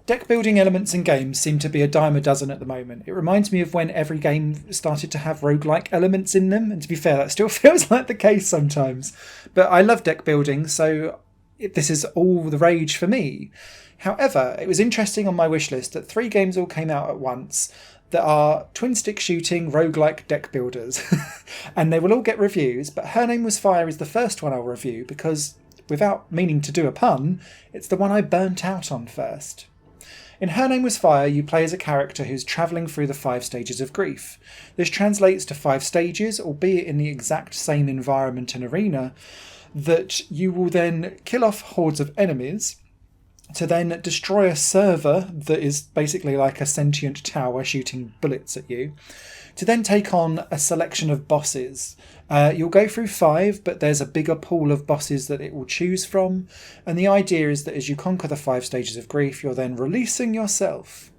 Deck building elements in games seem to be a dime a dozen at the moment. It reminds me of when every game started to have roguelike elements in them, and to be fair, that still feels like the case sometimes. But I love deck building, so this is all the rage for me. However, it was interesting on my wish list that 3 games all came out at once that are twin-stick shooting roguelike deck builders. And they will all get reviews, but Her Name Was Fire is the first one I'll review because, without meaning to do a pun, it's the one I burnt out on first. In Her Name Was Fire, you play as a character who's travelling through the 5 stages of grief. This translates to 5 stages, albeit in the exact same environment and arena, that you will then kill off hordes of enemies, to then destroy a server that is basically like a sentient tower shooting bullets at you, to then take on a selection of bosses. You'll go through 5, but there's a bigger pool of bosses that it will choose from, and the idea is that as you conquer the 5 stages of grief, you're then releasing yourself.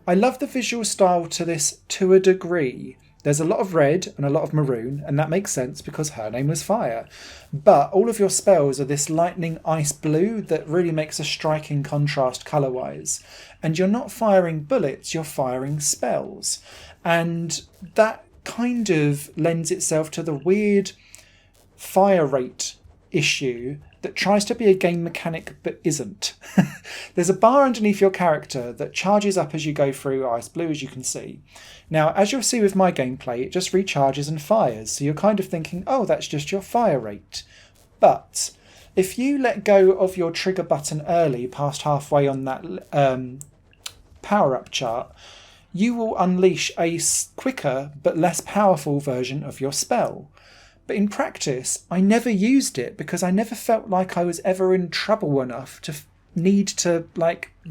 I love the visual style to this to a degree. There's a lot of red and a lot of maroon, and that makes sense because Her Name Was Fire. But all of your spells are this lightning ice blue that really makes a striking contrast colour-wise. And you're not firing bullets, you're firing spells. And that kind of lends itself to the weird fire rate issue that tries to be a game mechanic but isn't. There's a bar underneath your character that charges up as you go through ice blue, as you can see. Now, as you'll see with my gameplay, it just recharges and fires, so you're kind of thinking, oh, that's just your fire rate. But if you let go of your trigger button early, past halfway on that power-up chart, you will unleash a quicker but less powerful version of your spell. But in practice, I never used it because I never felt like I was ever in trouble enough to need to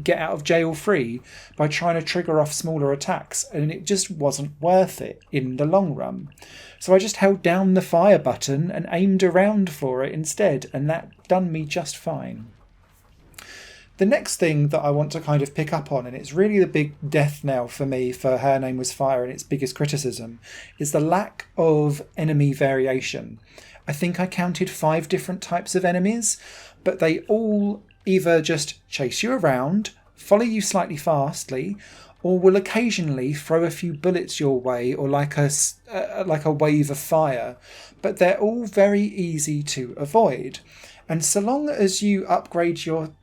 get out of jail free by trying to trigger off smaller attacks, and it just wasn't worth it in the long run. So I just held down the fire button and aimed around for it instead, and that done me just fine. The next thing that I want to kind of pick up on, and it's really the big death knell for me for Her Name Was Fire and its biggest criticism, is the lack of enemy variation. I think I counted 5 different types of enemies, but they all either just chase you around, follow you slightly fastly, or will occasionally throw a few bullets your way, or like a wave of fire. But they're all very easy to avoid. And so long as you upgrade your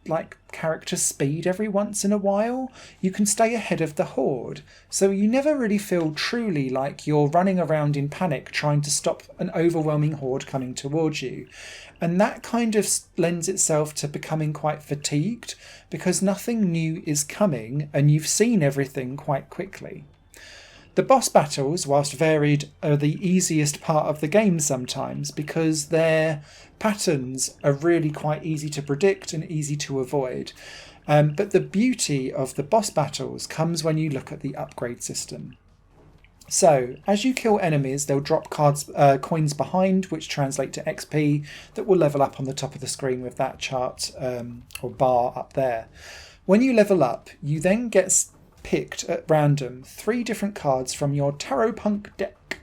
character speed every once in a while, you can stay ahead of the horde. So you never really feel truly like you're running around in panic trying to stop an overwhelming horde coming towards you. And that kind of lends itself to becoming quite fatigued because nothing new is coming and you've seen everything quite quickly. The boss battles, whilst varied, are the easiest part of the game sometimes because their patterns are really quite easy to predict and easy to avoid. But the beauty of the boss battles comes when you look at the upgrade system. So, as you kill enemies, they'll drop coins behind, which translate to XP, that will level up on the top of the screen with that chart or bar up there. When you level up, you then get picked at random 3 different cards from your Tarot Punk deck.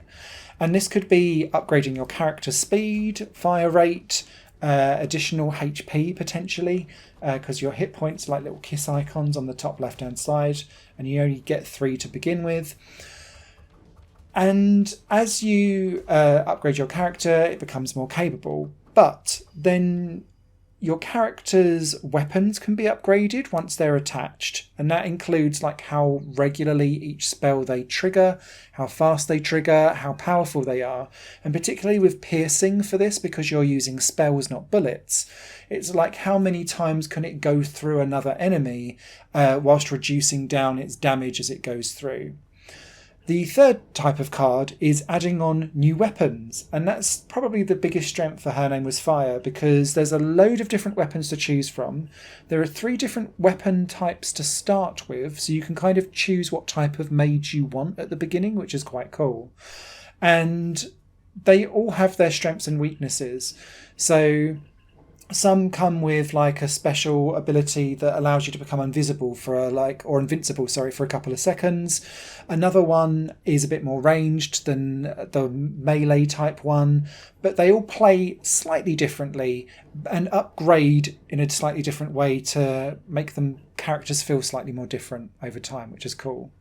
And this could be upgrading your character speed, fire rate, additional HP potentially, because your hit points are like little kiss icons on the top left hand side, and you only get 3 to begin with. And as you upgrade your character, it becomes more capable. But then your character's weapons can be upgraded once they're attached. And that includes how regularly each spell they trigger, how fast they trigger, how powerful they are. And particularly with piercing for this, because you're using spells, not bullets, it's like how many times can it go through another enemy whilst reducing down its damage as it goes through. The third type of card is adding on new weapons, and that's probably the biggest strength for Her Name Was Fire because there's a load of different weapons to choose from. There are 3 different weapon types to start with, so you can kind of choose what type of mage you want at the beginning, which is quite cool. And they all have their strengths and weaknesses. So some come with a special ability that allows you to become invisible for invincible for a couple of seconds. Another one is a bit more ranged than the melee type one, but they all play slightly differently and upgrade in a slightly different way to make them characters feel slightly more different over time, which is cool.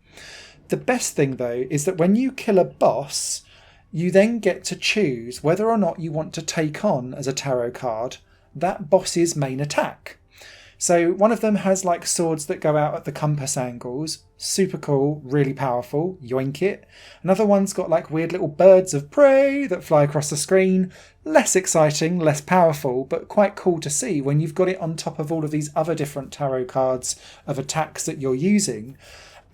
The best thing though is that when you kill a boss, you then get to choose whether or not you want to take on as a tarot card that boss's main attack. So one of them has like swords that go out at the compass angles. Super cool, really powerful, yoink it. Another one's got like weird little birds of prey that fly across the screen. Less exciting, less powerful, but quite cool to see when you've got it on top of all of these other different tarot cards of attacks that you're using.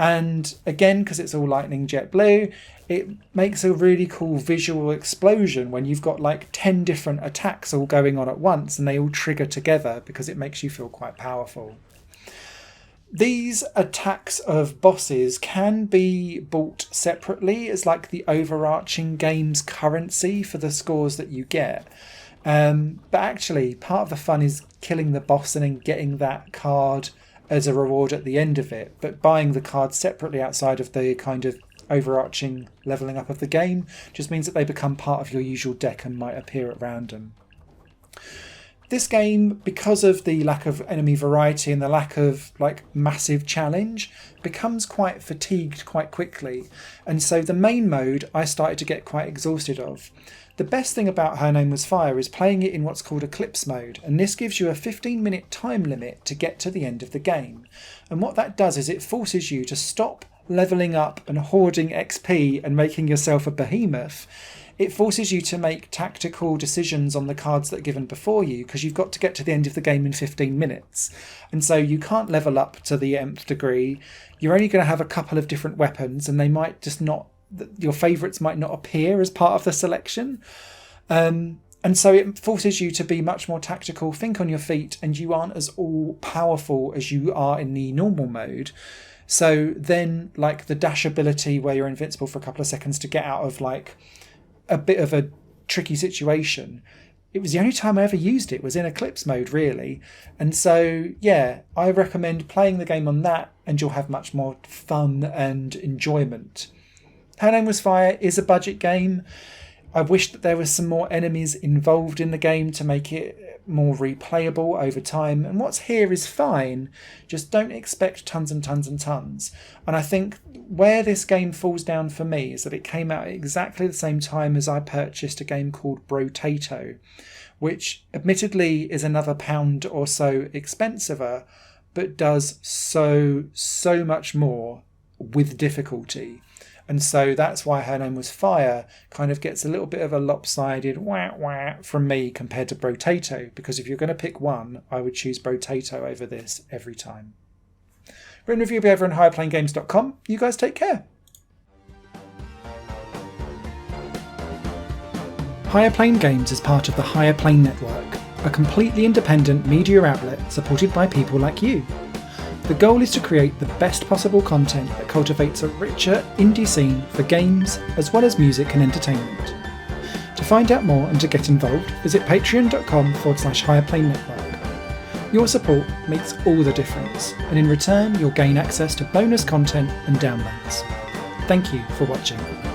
And again, because it's all lightning jet blue, it makes a really cool visual explosion when you've got like 10 different attacks all going on at once and they all trigger together because it makes you feel quite powerful. These attacks of bosses can be bought separately as like the overarching game's currency for the scores that you get. But actually, part of the fun is killing the boss and then getting that card as a reward at the end of it, but buying the cards separately outside of the kind of overarching levelling up of the game just means that they become part of your usual deck and might appear at random. This game, because of the lack of enemy variety and the lack of like massive challenge, becomes quite fatigued quite quickly, and so the main mode I started to get quite exhausted of. The best thing about Her Name Was Fire is playing it in what's called Eclipse mode, and this gives you a 15-minute time limit to get to the end of the game. And what that does is it forces you to stop levelling up and hoarding XP and making yourself a behemoth. It forces you to make tactical decisions on the cards that are given before you, because you've got to get to the end of the game in 15 minutes. And so you can't level up to the nth degree. You're only going to have a couple of different weapons, and they might just not, your favourites might not appear as part of the selection. And so it forces you to be much more tactical, think on your feet, and you aren't as all powerful as you are in the normal mode. So then like the dash ability where you're invincible for a couple of seconds to get out of like a bit of a tricky situation, it was the only time I ever used it was in Eclipse mode really. And so yeah, I recommend playing the game on that and you'll have much more fun and enjoyment. Her Name Was Fire is a budget game. I wish that there was some more enemies involved in the game to make it more replayable over time. And what's here is fine, just don't expect tons and tons and tons. And I think where this game falls down for me is that it came out at exactly the same time as I purchased a game called Brotato, which admittedly is another £1 or so expensiver, but does so much more with difficulty. And so that's why Her Name Was Fire kind of gets a little bit of a lopsided wah from me compared to Brotato, because if you're going to pick one, I would choose Brotato over this every time. Written review will be over on higherplayinggames.com. You guys take care. Higher Plane Games is part of the Higher Plane Network, a completely independent media outlet supported by people like you. The goal is to create the best possible content that cultivates a richer indie scene for games as well as music and entertainment. To find out more and to get involved, visit patreon.com/higherplane-network. Your support makes all the difference, and in return you'll gain access to bonus content and downloads. Thank you for watching.